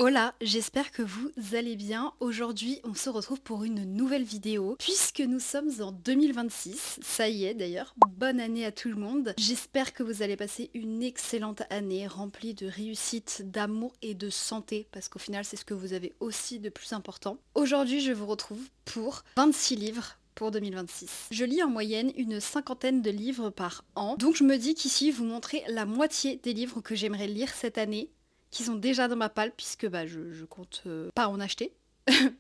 Hola, j'espère que vous allez bien. Aujourd'hui, on se retrouve pour une nouvelle vidéo. Puisque nous sommes en 2026, ça y est d'ailleurs, bonne année à tout le monde. J'espère que vous allez passer une excellente année remplie de réussite, d'amour et de santé, parce qu'au final, c'est ce que vous avez aussi de plus important. Aujourd'hui, je vous retrouve pour 26 livres pour 2026. Je lis en moyenne une cinquantaine de livres par an, donc je me dis qu'ici, vous montrez la moitié des livres que j'aimerais lire cette année qui sont déjà dans ma palle puisque je compte pas en acheter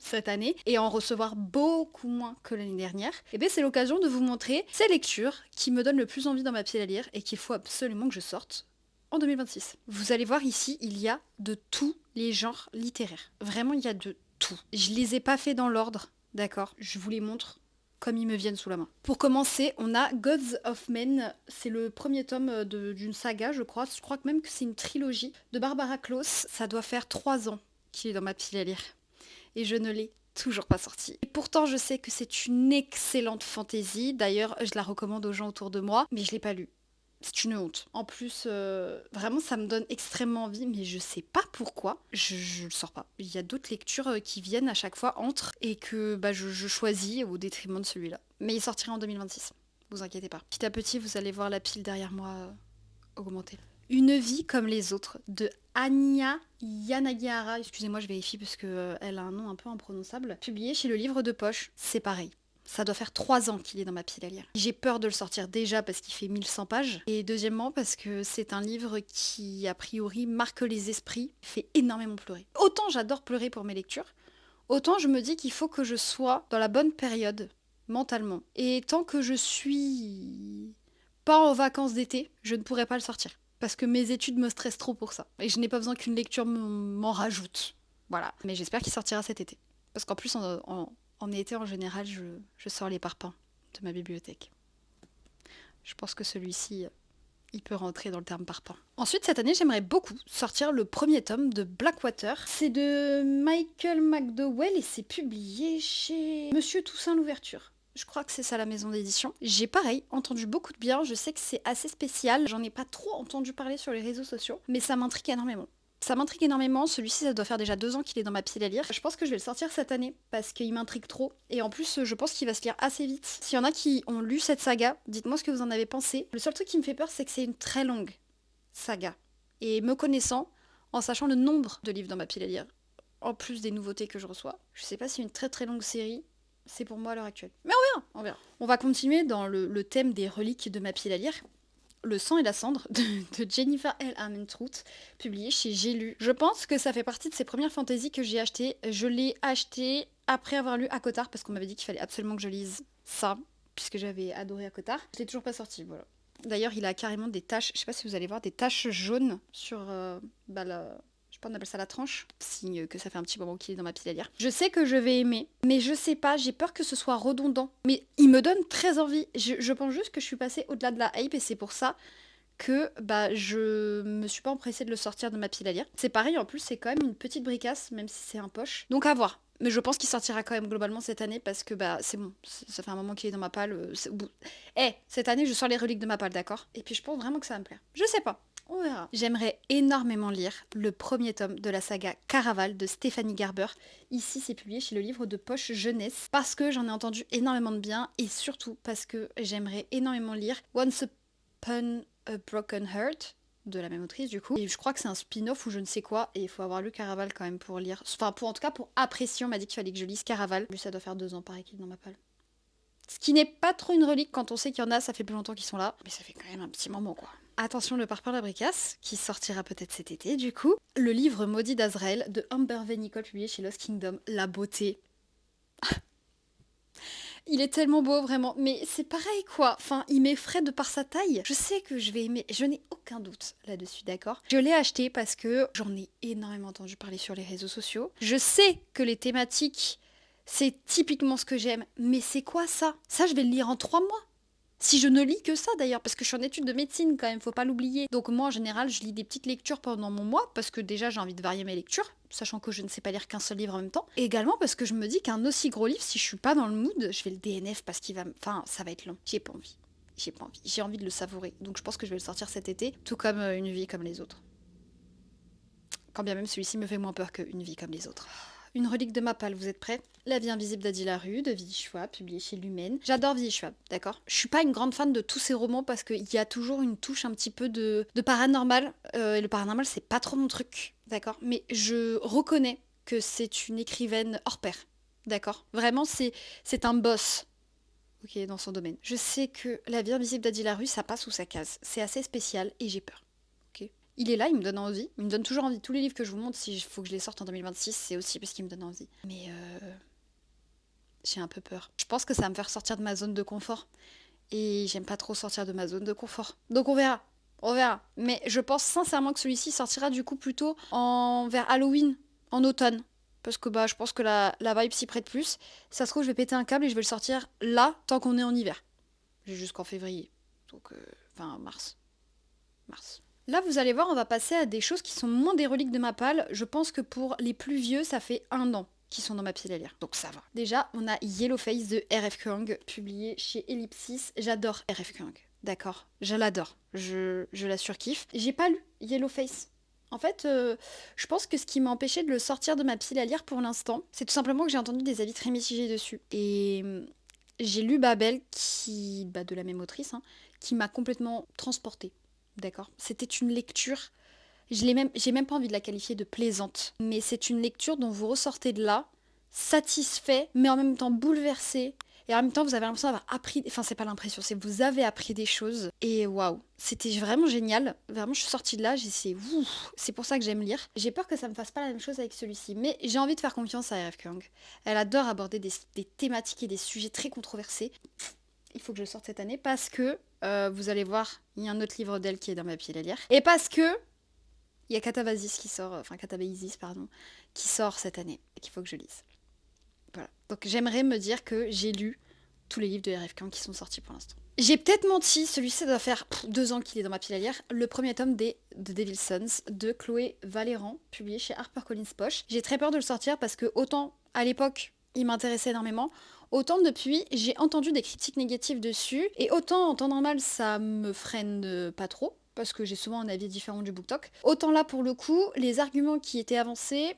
cette année et en recevoir beaucoup moins que l'année dernière. Et bien c'est l'occasion de vous montrer ces lectures qui me donnent le plus envie dans ma pile à lire et qu'il faut absolument que je sorte en 2026. Vous allez voir ici, il y a de tous les genres littéraires. Vraiment, il y a de tout. Je les ai pas fait dans l'ordre, d'accord? Je vous les montre comme ils me viennent sous la main. Pour commencer, on a Gods of Men, c'est le premier tome d'une saga, je crois. Je crois que même que c'est une trilogie de Barbara Klaus. Ça doit faire 3 ans qu'il est dans ma pile à lire. Et je ne l'ai toujours pas sorti. Et pourtant, je sais que c'est une excellente fantaisie. D'ailleurs, je la recommande aux gens autour de moi, mais je l'ai pas lu. C'est une honte. En plus, vraiment, ça me donne extrêmement envie, mais je sais pas pourquoi. Je le sors pas. Il y a d'autres lectures qui viennent à chaque fois entre et que je choisis au détriment de celui-là. Mais il sortira en 2026. Vous inquiétez pas. Petit à petit, vous allez voir la pile derrière moi augmenter. Une vie comme les autres de Anya Yanagihara. Excusez-moi, je vérifie parce que elle a un nom un peu imprononçable. Publié chez le Livre de Poche. C'est pareil. Ça doit faire 3 ans qu'il est dans ma pile à lire. J'ai peur de le sortir déjà parce qu'il fait 1100 pages. Et deuxièmement parce que c'est un livre qui, a priori, marque les esprits, fait énormément pleurer. Autant j'adore pleurer pour mes lectures, autant je me dis qu'il faut que je sois dans la bonne période, mentalement. Et tant que je suis pas en vacances d'été, je ne pourrai pas le sortir. Parce que mes études me stressent trop pour ça. Et je n'ai pas besoin qu'une lecture m'en rajoute. Voilà. Mais j'espère qu'il sortira cet été. Parce qu'en plus, en été, en général, je sors les parpaings de ma bibliothèque. Je pense que celui-ci, il peut rentrer dans le terme parpaing. Ensuite, cette année, j'aimerais beaucoup sortir le premier tome de Blackwater. C'est de Michael McDowell et c'est publié chez Monsieur Toussaint l'Ouverture. Je crois que c'est ça la maison d'édition. J'ai pareil entendu beaucoup de bien, je sais que c'est assez spécial. J'en ai pas trop entendu parler sur les réseaux sociaux, mais ça m'intrigue énormément. Ça m'intrigue énormément, celui-ci ça doit faire déjà 2 ans qu'il est dans ma pile à lire. Je pense que je vais le sortir cette année parce qu'il m'intrigue trop. Et en plus je pense qu'il va se lire assez vite. S'il y en a qui ont lu cette saga, dites-moi ce que vous en avez pensé. Le seul truc qui me fait peur c'est que c'est une très longue saga. Et me connaissant, en sachant le nombre de livres dans ma pile à lire, en plus des nouveautés que je reçois, je sais pas si une très très longue série c'est pour moi à l'heure actuelle. Mais on verra, on verra. On va continuer dans le thème des reliques de ma pile à lire. Le sang et la cendre de Jennifer L. Armentrout, publié chez J'ai lu. Je pense que ça fait partie de ces premières fantaisies que j'ai achetées. Je l'ai acheté après avoir lu Akotar parce qu'on m'avait dit qu'il fallait absolument que je lise ça, puisque j'avais adoré Akotar. Je l'ai toujours pas sorti, voilà. D'ailleurs, il a carrément des taches, je sais pas si vous allez voir, des taches jaunes sur je sais pas, on appelle ça la tranche, signe que ça fait un petit moment qu'il est dans ma pile à lire. Je sais que je vais aimer, mais je sais pas, j'ai peur que ce soit redondant. Mais il me donne très envie. Je pense juste que je suis passée au-delà de la hype et c'est pour ça que je me suis pas empressée de le sortir de ma pile à lire. C'est pareil, en plus c'est quand même une petite bricasse, même si c'est un poche. Donc à voir. Mais je pense qu'il sortira quand même globalement cette année parce que c'est bon, ça fait un moment qu'il est dans ma palle. Cette année je sors les reliques de ma palle, d'accord? Et puis je pense vraiment que ça va me plaire. Je sais pas. On verra. J'aimerais énormément lire le premier tome de la saga Caraval de Stéphanie Garber. Ici, c'est publié chez le livre de poche jeunesse parce que j'en ai entendu énormément de bien et surtout parce que j'aimerais énormément lire Once Upon a Broken Heart de la même autrice du coup. Et je crois que c'est un spin-off ou je ne sais quoi et il faut avoir lu Caraval quand même pour lire. Enfin, en tout cas pour apprécier, on m'a dit qu'il fallait que je lise Caraval. Lui, ça doit faire 2 ans pareil qu'il est dans ma palle. Ce qui n'est pas trop une relique quand on sait qu'il y en a, ça fait plus longtemps qu'ils sont là. Mais ça fait quand même un petit moment quoi. Attention, le parpaing la bricasse, qui sortira peut-être cet été du coup. Le livre maudit d'Azrael de Amber Nicole publié chez Lost Kingdom. La beauté. Il est tellement beau vraiment, mais c'est pareil quoi. Enfin, il m'effraie de par sa taille. Je sais que je vais aimer, je n'ai aucun doute là-dessus, d'accord? Je l'ai acheté parce que j'en ai énormément entendu parler sur les réseaux sociaux. Je sais que les thématiques, c'est typiquement ce que j'aime, mais c'est quoi ça? Ça, je vais le lire en 3 mois. Si je ne lis que ça d'ailleurs, parce que je suis en études de médecine quand même, faut pas l'oublier. Donc moi en général je lis des petites lectures pendant mon mois, parce que déjà j'ai envie de varier mes lectures, sachant que je ne sais pas lire qu'un seul livre en même temps. Et également parce que je me dis qu'un aussi gros livre, si je suis pas dans le mood, je vais le DNF parce qu'il va... Enfin, ça va être long. J'ai pas envie. J'ai pas envie. J'ai envie de le savourer. Donc je pense que je vais le sortir cet été, tout comme Une vie comme les autres. Quand bien même celui-ci me fait moins peur qu'Une vie comme les autres. Une relique de Mapal, vous êtes prêts? La vie invisible d'Adi Larue, de Vili Schwab, publié chez Lumen. J'adore Vili Schwab, d'accord? Je suis pas une grande fan de tous ses romans parce qu'il y a toujours une touche un petit peu de paranormal. Et le paranormal, c'est pas trop mon truc, d'accord? Mais je reconnais que c'est une écrivaine hors pair, d'accord? Vraiment, c'est un boss, ok, dans son domaine. Je sais que La vie invisible d'Adi Larue, ça passe ou ça casse. C'est assez spécial et j'ai peur. Il est là, il me donne envie. Il me donne toujours envie. Tous les livres que je vous montre, s'il faut que je les sorte en 2026, c'est aussi parce qu'il me donne envie. Mais j'ai un peu peur. Je pense que ça va me faire sortir de ma zone de confort. Et j'aime pas trop sortir de ma zone de confort. Donc on verra. On verra. Mais je pense sincèrement que celui-ci sortira du coup plutôt vers Halloween, en automne. Parce que je pense que la vibe s'y prête plus. Ça se trouve, je vais péter un câble et je vais le sortir là, tant qu'on est en hiver. J'ai jusqu'en février. Donc, enfin, mars. Là, vous allez voir, on va passer à des choses qui sont moins des reliques de Mapal. Je pense que pour les plus vieux, ça fait 1 an qu'ils sont dans ma pile à lire. Donc ça va. Déjà, on a Yellowface de R.F. Kuang, publié chez Ellipsis. J'adore R.F. Kuang. D'accord, je l'adore. Je la surkiffe. J'ai pas lu Yellowface. En fait, je pense que ce qui m'a empêché de le sortir de ma pile à lire pour l'instant, c'est tout simplement que j'ai entendu des avis très mitigés dessus. Et j'ai lu Babel, de la même autrice, hein, qui m'a complètement transportée. D'accord. C'était une lecture, j'ai même pas envie de la qualifier de plaisante, mais c'est une lecture dont vous ressortez de là, satisfait, mais en même temps bouleversé, et en même temps vous avez l'impression d'avoir appris, enfin c'est pas l'impression, c'est que vous avez appris des choses, et waouh, c'était vraiment génial, vraiment je suis sortie de là, c'est pour ça que j'aime lire. J'ai peur que ça me fasse pas la même chose avec celui-ci, mais j'ai envie de faire confiance à R.F. Kuang. Elle adore aborder des thématiques et des sujets très controversés. Il faut que je sorte cette année parce que, vous allez voir, il y a un autre livre d'elle qui est dans ma pile à lire. Et parce que, il y a Catabasis qui sort, qui sort cette année et qu'il faut que je lise. Voilà. Donc j'aimerais me dire que j'ai lu tous les livres de R.F. Kuang qui sont sortis pour l'instant. J'ai peut-être menti, celui-ci doit faire 2 ans qu'il est dans ma pile à lire. Le premier tome des The Devil's Sons de Chloé Valéran, publié chez HarperCollins Poche. J'ai très peur de le sortir parce que autant à l'époque, il m'intéressait énormément, autant depuis, j'ai entendu des critiques négatives dessus, et autant en temps normal, ça me freine pas trop, parce que j'ai souvent un avis différent du BookTok. Autant là, pour le coup, les arguments qui étaient avancés,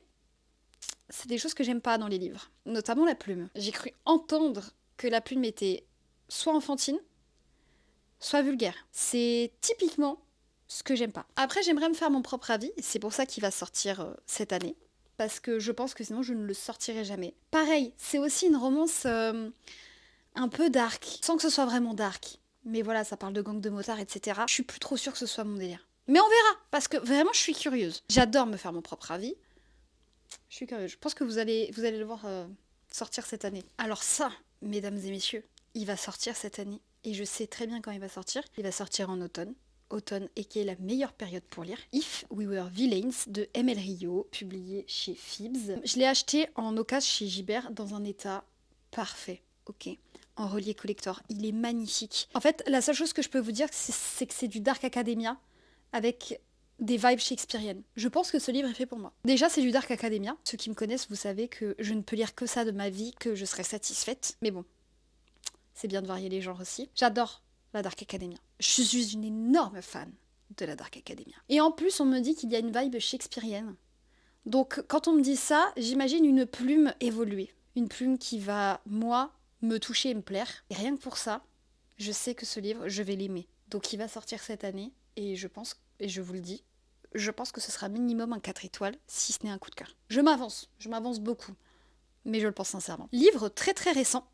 c'est des choses que j'aime pas dans les livres, notamment la plume. J'ai cru entendre que la plume était soit enfantine, soit vulgaire. C'est typiquement ce que j'aime pas. Après, j'aimerais me faire mon propre avis, et c'est pour ça qu'il va sortir cette année. Parce que je pense que sinon je ne le sortirai jamais. Pareil, c'est aussi une romance un peu dark, sans que ce soit vraiment dark. Mais voilà, ça parle de gang de motards, etc. Je suis plus trop sûre que ce soit mon délire. Mais on verra, parce que vraiment je suis curieuse. J'adore me faire mon propre avis. Je suis curieuse. Je pense que vous allez le voir sortir cette année. Alors ça, mesdames et messieurs, il va sortir cette année. Et je sais très bien quand il va sortir. Il va sortir en automne. Et qui est la meilleure période pour lire. If We Were Villains de M.L. Rio, publié chez Phibbs. Je l'ai acheté en occasion chez Gibert dans un état parfait, ok, en relié collector. Il est magnifique. En fait, la seule chose que je peux vous dire, c'est que c'est du Dark Academia avec des vibes shakespeariennes. Je pense que ce livre est fait pour moi. Déjà, c'est du Dark Academia. Ceux qui me connaissent, vous savez que je ne peux lire que ça de ma vie, que je serai satisfaite. Mais bon, c'est bien de varier les genres aussi. J'adore la Dark Academia. Je suis une énorme fan de la Dark Academia. Et en plus, on me dit qu'il y a une vibe shakespearienne. Donc, quand on me dit ça, j'imagine une plume évoluée. Une plume qui va, moi, me toucher et me plaire. Et rien que pour ça, je sais que ce livre, je vais l'aimer. Donc, il va sortir cette année. Et je pense, et je vous le dis, je pense que ce sera minimum un 4 étoiles, si ce n'est un coup de cœur. Je m'avance beaucoup. Mais je le pense sincèrement. Livre très très récent,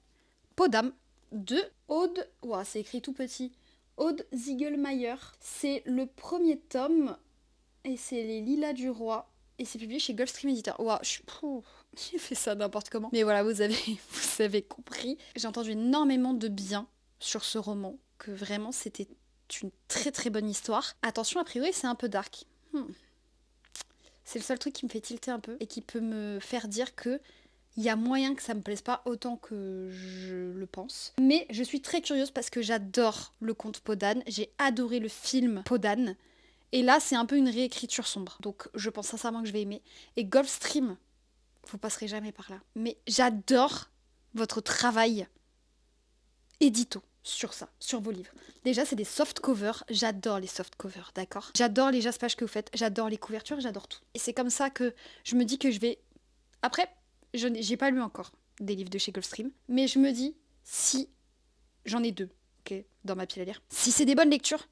Peau d'âme, de Aude, c'est écrit tout petit, Aude Ziegelmayer. C'est le premier tome, et c'est Les Lilas du Roi, et c'est publié chez Gulfstream Editor. J'ai fait ça n'importe comment. Mais voilà, vous avez compris. J'ai entendu énormément de bien sur ce roman, que vraiment c'était une très très bonne histoire. Attention, a priori c'est un peu dark. C'est le seul truc qui me fait tilter un peu, et qui peut me faire dire que il y a moyen que ça me plaise pas autant que je le pense. Mais je suis très curieuse parce que j'adore le conte Peau d'âne. J'ai adoré le film Peau d'âne. Et là, c'est un peu une réécriture sombre. Donc, je pense sincèrement que je vais aimer. Et Gulfstream, vous passerez jamais par là. Mais j'adore votre travail édito. sur ça, sur vos livres. Déjà, c'est des soft covers. J'adore les soft covers, d'accord? J'adore les jaspages que vous faites, j'adore les couvertures, j'adore tout. Et c'est comme ça que je me dis que je vais... Après, j'ai pas lu encore des livres de chez Gulfstream, mais je me dis, si j'en ai 2, ok, dans ma pile à lire, si c'est des bonnes lectures,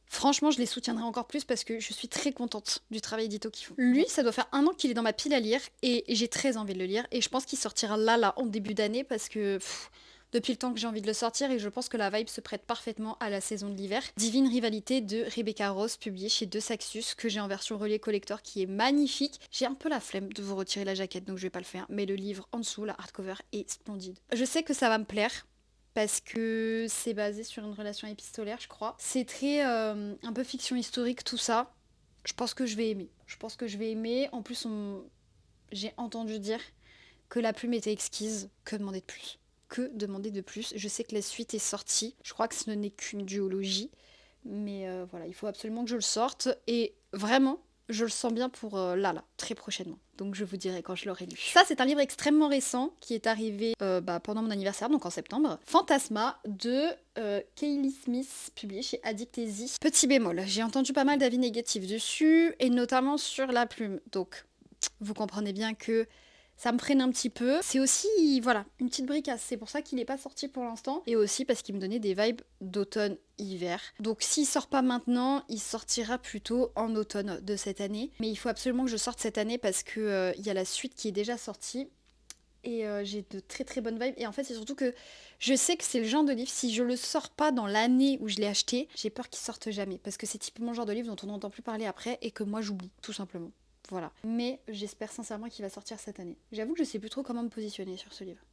franchement, je les soutiendrai encore plus parce que je suis très contente du travail édito qu'ils font. Lui, ça doit faire 1 an qu'il est dans ma pile à lire et j'ai très envie de le lire. Et je pense qu'il sortira là, en début d'année parce que depuis le temps que j'ai envie de le sortir et je pense que la vibe se prête parfaitement à la saison de l'hiver. Divine Rivalité de Rebecca Rose, publié chez De Saxus, que j'ai en version relais collector qui est magnifique. J'ai un peu la flemme de vous retirer la jaquette donc je vais pas le faire. Mais le livre en dessous, la hardcover, est splendide. Je sais que ça va me plaire. Parce que c'est basé sur une relation épistolaire, je crois. C'est très un peu fiction historique, tout ça. Je pense que je vais aimer. Je pense que je vais aimer. En plus, j'ai entendu dire que la plume était exquise. Que demander de plus? Que demander de plus? Je sais que la suite est sortie. Je crois que ce n'est qu'une duologie. Mais voilà, il faut absolument que je le sorte. Et vraiment, je le sens bien pour là, très prochainement. Donc je vous dirai quand je l'aurai lu. Ça, c'est un livre extrêmement récent qui est arrivé pendant mon anniversaire, donc en septembre. Fantasma de Kaylee Smith, publié chez Addictesy. Petit bémol, j'ai entendu pas mal d'avis négatifs dessus, et notamment sur la plume. Donc, vous comprenez bien que ça me freine un petit peu. C'est aussi, voilà, une petite bricasse. C'est pour ça qu'il n'est pas sorti pour l'instant. Et aussi parce qu'il me donnait des vibes d'automne-hiver. Donc s'il sort pas maintenant, il sortira plutôt en automne de cette année. Mais il faut absolument que je sorte cette année parce que y a la suite qui est déjà sortie. Et j'ai de très très bonnes vibes. Et en fait, c'est surtout que je sais que c'est le genre de livre, si je le sors pas dans l'année où je l'ai acheté, j'ai peur qu'il sorte jamais. Parce que c'est typiquement le genre de livre dont on n'entend plus parler après et que moi j'oublie, tout simplement. Voilà. Mais j'espère sincèrement qu'il va sortir cette année. J'avoue que je sais plus trop comment me positionner sur ce livre.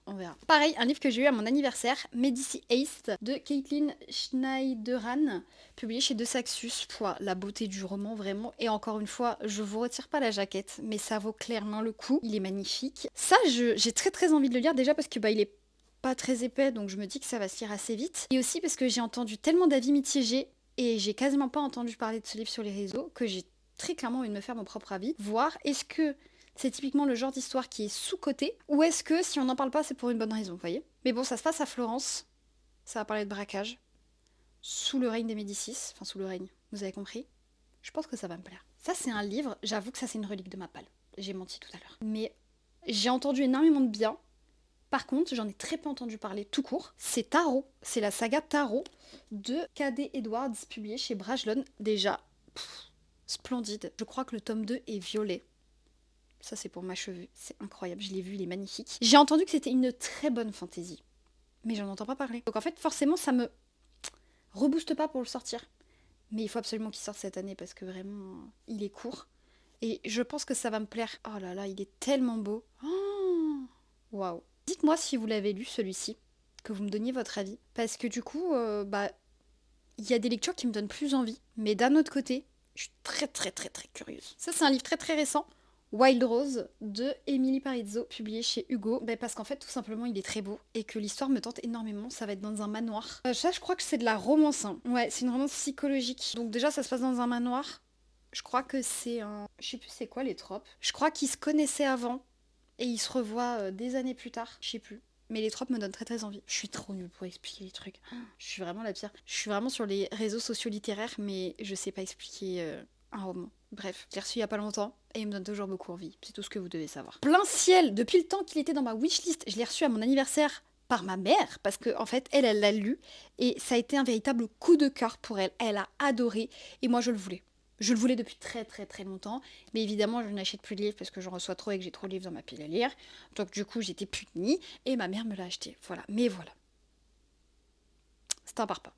On verra. Pareil, un livre que j'ai eu à mon anniversaire, Medici Haste, de Caitlin Schneideran, publié chez De Saxus. Pouah, la beauté du roman, vraiment. Et encore une fois, je vous retire pas la jaquette, mais ça vaut clairement le coup. Il est magnifique. Ça, j'ai très très envie de le lire, déjà parce que il est pas très épais, donc je me dis que ça va se lire assez vite. Et aussi parce que j'ai entendu tellement d'avis mitigés, et j'ai quasiment pas entendu parler de ce livre sur les réseaux, que j'ai très clairement envie de me faire mon propre avis, voir est-ce que c'est typiquement le genre d'histoire qui est sous-cotée, ou est-ce que si on n'en parle pas, c'est pour une bonne raison, vous voyez? Mais bon, ça se passe à Florence, ça va parler de braquage, sous le règne des Médicis, enfin sous le règne, vous avez compris? Je pense que ça va me plaire. Ça, c'est un livre, j'avoue que ça, c'est une relique de ma palle. J'ai menti tout à l'heure. Mais j'ai entendu énormément de bien. Par contre, j'en ai très peu entendu parler tout court. C'est Tarot, c'est la saga Tarot de K.D. Edwards, publié chez Brajlon. Déjà, splendide. Je crois que le tome 2 est violet. Ça, c'est pour m'achever. C'est incroyable. Je l'ai vu, il est magnifique. J'ai entendu que c'était une très bonne fantaisie. Mais j'en entends pas parler. Donc en fait, forcément, ça me rebooste pas pour le sortir. Mais il faut absolument qu'il sorte cette année parce que vraiment, il est court. Et je pense que ça va me plaire. Oh là là, il est tellement beau. Waouh. Dites-moi si vous l'avez lu, celui-ci. Que vous me donniez votre avis. Parce que du coup, il y a des lectures qui me donnent plus envie. Mais d'un autre côté, je suis très très très très curieuse. Ça, c'est un livre très très récent. Wild Rose de Émilie Parizzo, publié chez Hugo. Parce qu'en fait, tout simplement, il est très beau et que l'histoire me tente énormément. Ça va être dans un manoir. Ça, je crois que c'est de la romance. Hein. Ouais, c'est une romance psychologique. Donc déjà, ça se passe dans un manoir. Je crois que c'est un... Je sais plus c'est quoi les tropes. Je crois qu'ils se connaissaient avant et ils se revoient des années plus tard. Je sais plus. Mais les tropes me donnent très très envie. Je suis trop nulle pour expliquer les trucs. Je suis vraiment la pire. Je suis vraiment sur les réseaux sociaux littéraires, mais je sais pas expliquer un roman. Bref, je l'ai reçu il y a pas longtemps et il me donne toujours beaucoup envie. C'est tout ce que vous devez savoir. Plein ciel, depuis le temps qu'il était dans ma wishlist, je l'ai reçu à mon anniversaire par ma mère, parce que en fait, elle l'a lu et ça a été un véritable coup de cœur pour elle. Elle a adoré et moi je le voulais. Je le voulais depuis très très très longtemps, mais évidemment je n'achète plus de livres parce que j'en reçois trop et que j'ai trop de livres dans ma pile à lire. Donc du coup j'étais punie et ma mère me l'a acheté. Voilà, mais voilà. C'est un parpaing.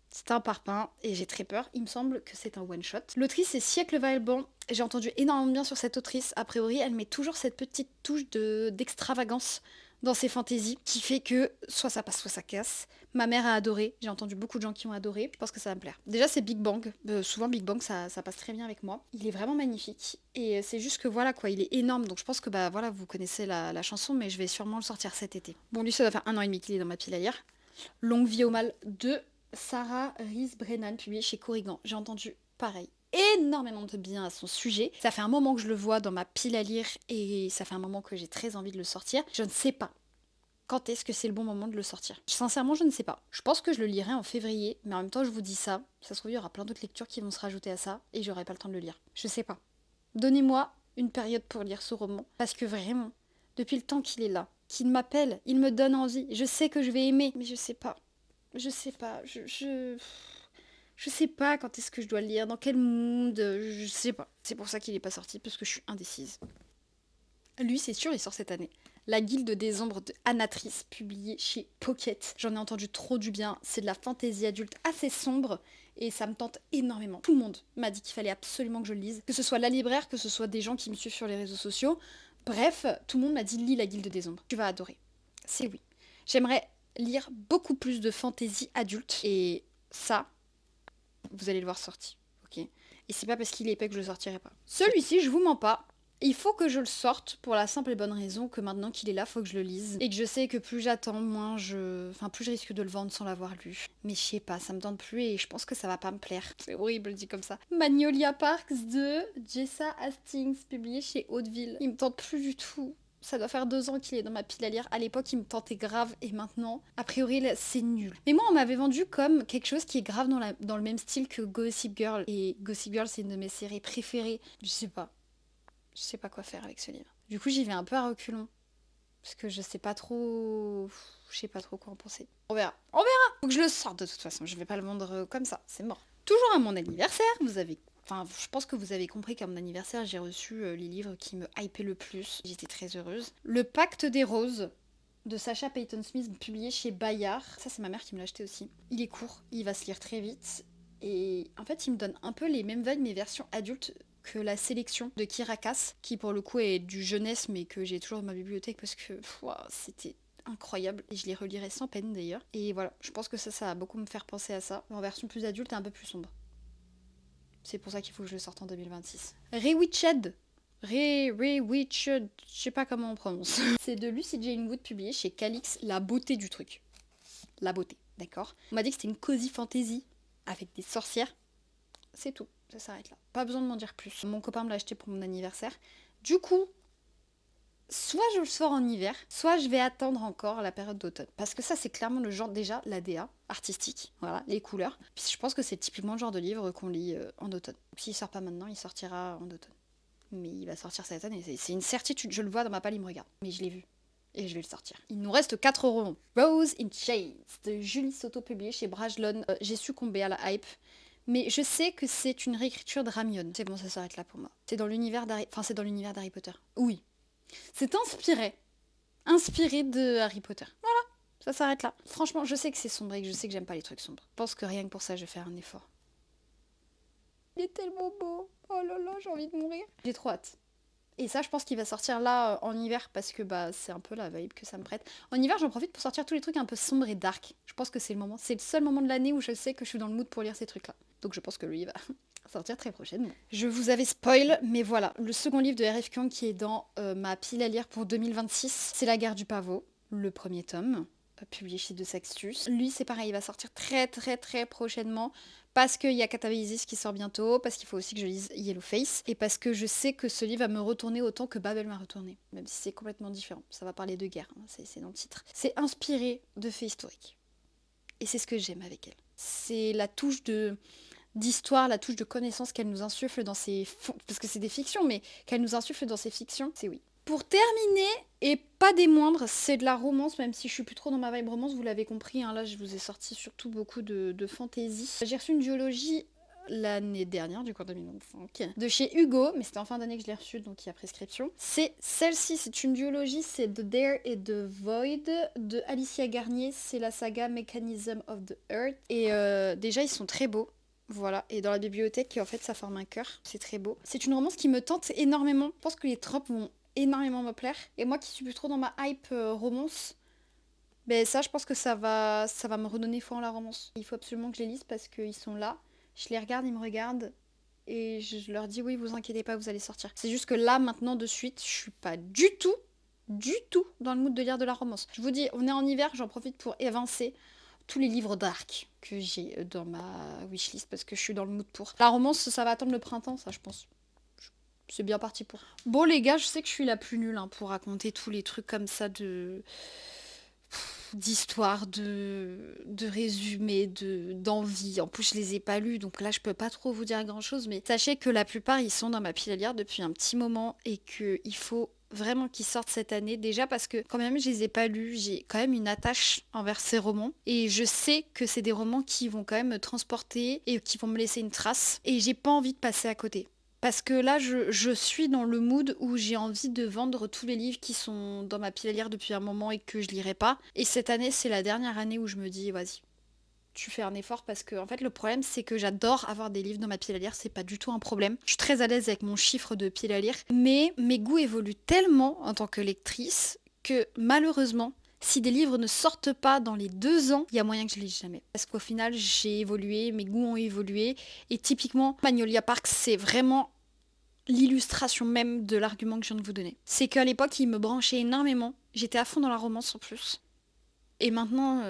C'est un parpaing et j'ai très peur. Il me semble que c'est un one-shot. L'autrice c'est Siècle Valbon. J'ai entendu énormément bien sur cette autrice. A priori, elle met toujours cette petite touche d'extravagance dans ses fantaisies qui fait que soit ça passe, soit ça casse. Ma mère a adoré. J'ai entendu beaucoup de gens qui ont adoré. Je pense que ça va me plaire. Déjà, c'est Big Bang. Souvent, Big Bang, ça passe très bien avec moi. Il est vraiment magnifique. Et c'est juste que voilà quoi, il est énorme. Donc je pense que voilà, vous connaissez la chanson, mais je vais sûrement le sortir cet été. Bon, lui, ça doit faire 1 an et demi qu'il est dans ma pile à lire. Longue vie au mal de Sarah Rees-Brennan, publié chez Corrigan. J'ai entendu pareil énormément de bien à son sujet. Ça fait un moment que je le vois dans ma pile à lire et ça fait un moment que j'ai très envie de le sortir. Je ne sais pas quand est-ce que c'est le bon moment de le sortir. Sincèrement, je ne sais pas. Je pense que je le lirai en février, mais en même temps, je vous dis ça. Ça se trouve, il y aura plein d'autres lectures qui vont se rajouter à ça, et j'aurai pas le temps de le lire. Je sais pas. Donnez-moi une période pour lire ce roman, parce que vraiment, depuis le temps qu'il est là, qu'il m'appelle, il me donne envie. Je sais que je vais aimer, mais je sais pas. Je sais pas. Je sais pas quand est-ce que je dois le lire, dans quel mood, je sais pas. C'est pour ça qu'il est pas sorti, parce que je suis indécise. Lui, c'est sûr, il sort cette année. La Guilde des Ombres de Anatrice, publié chez Pocket. J'en ai entendu trop du bien. C'est de la fantaisie adulte assez sombre et ça me tente énormément. Tout le monde m'a dit qu'il fallait absolument que je le lise. Que ce soit la libraire, que ce soit des gens qui me suivent sur les réseaux sociaux. Bref, tout le monde m'a dit lis la Guilde des Ombres. Tu vas adorer. C'est oui. J'aimerais lire beaucoup plus de fantaisie adulte et ça, vous allez le voir sorti. Ok. Et c'est pas parce qu'il est épais que je le sortirai pas. Celui-ci, je vous mens pas. Il faut que je le sorte pour la simple et bonne raison que maintenant qu'il est là, faut que je le lise. Et que je sais que plus j'attends, plus je risque de le vendre sans l'avoir lu. Mais je sais pas, ça me tente plus et je pense que ça va pas me plaire. C'est horrible dit comme ça. Magnolia Parks de Jessa Hastings, publié chez Hauteville. Il me tente plus du tout. Ça doit faire 2 ans qu'il est dans ma pile à lire. À l'époque, il me tentait grave et maintenant, a priori, c'est nul. Mais moi, on m'avait vendu comme quelque chose qui est grave dans le même style que Gossip Girl. Et Gossip Girl, c'est une de mes séries préférées. Je sais pas. Je sais pas quoi faire avec ce livre. Du coup, j'y vais un peu à reculons. Parce que je sais pas trop... Je sais pas trop quoi en penser. On verra. On verra. Faut que je le sorte de toute façon. Je vais pas le vendre comme ça. C'est mort. Toujours à mon anniversaire, je pense que vous avez compris qu'à mon anniversaire, j'ai reçu les livres qui me hypaient le plus. J'étais très heureuse. Le Pacte des Roses de Sacha Peyton Smith, publié chez Bayard. Ça, c'est ma mère qui me l'a acheté aussi. Il est court. Il va se lire très vite. Et en fait, il me donne un peu les mêmes vibes, mais version adulte que la sélection de Kirakas, qui pour le coup est du jeunesse, mais que j'ai toujours dans ma bibliothèque parce que c'était incroyable. Et je les relirai sans peine d'ailleurs. Et voilà, je pense que ça va beaucoup me faire penser à ça, en version plus adulte et un peu plus sombre. C'est pour ça qu'il faut que je le sorte en 2026. Rewitched. Rewitched, je sais pas comment on prononce. C'est de Lucy Jane Wood, publié chez Calix, La beauté du truc. La beauté, d'accord. On m'a dit que c'était une cozy fantasy avec des sorcières. C'est tout. Ça s'arrête là. Pas besoin de m'en dire plus. Mon copain me l'a acheté pour mon anniversaire. Du coup, soit je le sors en hiver, soit je vais attendre encore la période d'automne. Parce que ça, c'est clairement le genre, déjà, l'ADA artistique. Voilà, les couleurs. Puis je pense que c'est typiquement le genre de livre qu'on lit en automne. S'il sort pas maintenant, il sortira en automne. Mais il va sortir cette année. C'est une certitude. Je le vois dans ma palle, il me regarde. Mais je l'ai vu. Et je vais le sortir. Il nous reste 4 romans. Rose in Chains de Julie Soto, publié chez Brajlon. J'ai succombé à la hype. Mais je sais que c'est une réécriture de Ramion. C'est bon, ça s'arrête là pour moi. C'est dans l'univers d'Harry Potter. Oui. C'est inspiré de Harry Potter. Voilà, ça s'arrête là. Franchement, je sais que c'est sombre et que je sais que j'aime pas les trucs sombres. Je pense que rien que pour ça, je vais faire un effort. Il est tellement beau. Oh là là, j'ai envie de mourir. J'ai trop hâte. Et ça, je pense qu'il va sortir là en hiver parce que c'est un peu la vibe que ça me prête. En hiver, j'en profite pour sortir tous les trucs un peu sombres et dark. Je pense que c'est le moment. C'est le seul moment de l'année où je sais que je suis dans le mood pour lire ces trucs-là. Donc je pense que lui, il va sortir très prochainement. Je vous avais spoil, mais voilà. Le second livre de R.F. Kuang qui est dans ma pile à lire pour 2026, c'est La guerre du pavot, le premier tome, publié chez De Sextus. Lui, c'est pareil, il va sortir très très très prochainement. Parce qu'il y a Catabasis qui sort bientôt, parce qu'il faut aussi que je lise Yellowface, et parce que je sais que ce livre va me retourner autant que Babel m'a retourné, même si c'est complètement différent. Ça va parler de guerre, hein, c'est dans le titre. C'est inspiré de faits historiques. Et c'est ce que j'aime avec elle. C'est la touche d'histoire, la touche de connaissance qu'elle nous insuffle dans ses... Parce que c'est des fictions, mais qu'elle nous insuffle dans ses fictions, c'est oui. Pour terminer, et pas des moindres, c'est de la romance, même si je suis plus trop dans ma vibe romance, vous l'avez compris, hein, là je vous ai sorti surtout beaucoup de fantaisie. J'ai reçu une duologie l'année dernière, du coup en 2025, de chez Hugo, mais c'était en fin d'année que je l'ai reçue, donc il y a prescription. C'est celle-ci, c'est une duologie, c'est The Dare et The Void de Alicia Garnier, c'est la saga Mechanism of the Earth, et déjà ils sont très beaux. Voilà, et dans la bibliothèque, en fait, ça forme un cœur. C'est très beau. C'est une romance qui me tente énormément. Je pense que les tropes vont énormément me plaire. Et moi qui suis plus trop dans ma hype romance, ça, je pense que ça va me redonner foi en la romance. Il faut absolument que je les lise parce qu'ils sont là. Je les regarde, ils me regardent. Et je leur dis, oui, vous inquiétez pas, vous allez sortir. C'est juste que là, maintenant, de suite, je suis pas du tout dans le mood de lire de la romance. Je vous dis, on est en hiver, j'en profite pour évincer tous les livres dark que j'ai dans ma wishlist parce que je suis dans le mood pour. La romance, ça va attendre le printemps, ça, je pense. C'est bien parti pour. Bon, les gars, je sais que je suis la plus nulle pour raconter tous les trucs comme ça de... d'histoires, de résumés, d'envie. En plus, je les ai pas lus, donc là, je peux pas trop vous dire grand-chose. Mais sachez que la plupart, ils sont dans ma pile à lire depuis un petit moment et qu'il faut vraiment qu'ils sortent cette année. Déjà parce que quand même, je les ai pas lus, j'ai quand même une attache envers ces romans. Et je sais que c'est des romans qui vont quand même me transporter et qui vont me laisser une trace. Et j'ai pas envie de passer à côté. Parce que là, je suis dans le mood où j'ai envie de vendre tous les livres qui sont dans ma pile à lire depuis un moment et que je lirai pas. Et cette année, c'est la dernière année où je me dis, vas-y, tu fais un effort parce que, en fait, le problème, c'est que j'adore avoir des livres dans ma pile à lire, c'est pas du tout un problème. Je suis très à l'aise avec mon chiffre de pile à lire, mais mes goûts évoluent tellement en tant que lectrice que malheureusement, si des livres ne sortent pas dans les 2 ans, il y a moyen que je les lise jamais. Parce qu'au final, j'ai évolué, mes goûts ont évolué. Et typiquement, Magnolia Park, c'est vraiment l'illustration même de l'argument que je viens de vous donner. C'est qu'à l'époque, il me branchait énormément. J'étais à fond dans la romance en plus. Et maintenant,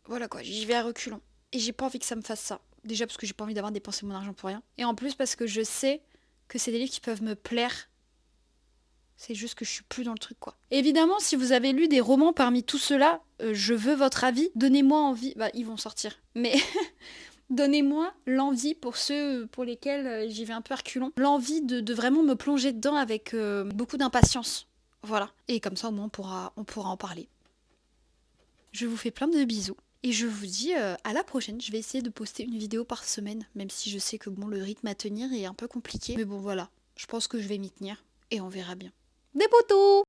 voilà quoi, j'y vais à reculons. Et j'ai pas envie que ça me fasse ça. Déjà parce que j'ai pas envie d'avoir dépensé mon argent pour rien. Et en plus parce que je sais que c'est des livres qui peuvent me plaire. C'est juste que je suis plus dans le truc, quoi. Évidemment, si vous avez lu des romans parmi tout cela, je veux votre avis. Donnez-moi envie. Bah, ils vont sortir. Mais donnez-moi l'envie pour ceux pour lesquels j'y vais un peu à reculons. L'envie de vraiment me plonger dedans avec beaucoup d'impatience. Voilà. Et comme ça, au moins, on pourra en parler. Je vous fais plein de bisous. Et je vous dis à la prochaine. Je vais essayer de poster une vidéo par semaine. Même si je sais que bon, le rythme à tenir est un peu compliqué. Mais bon, voilà. Je pense que je vais m'y tenir. Et on verra bien. Des potos!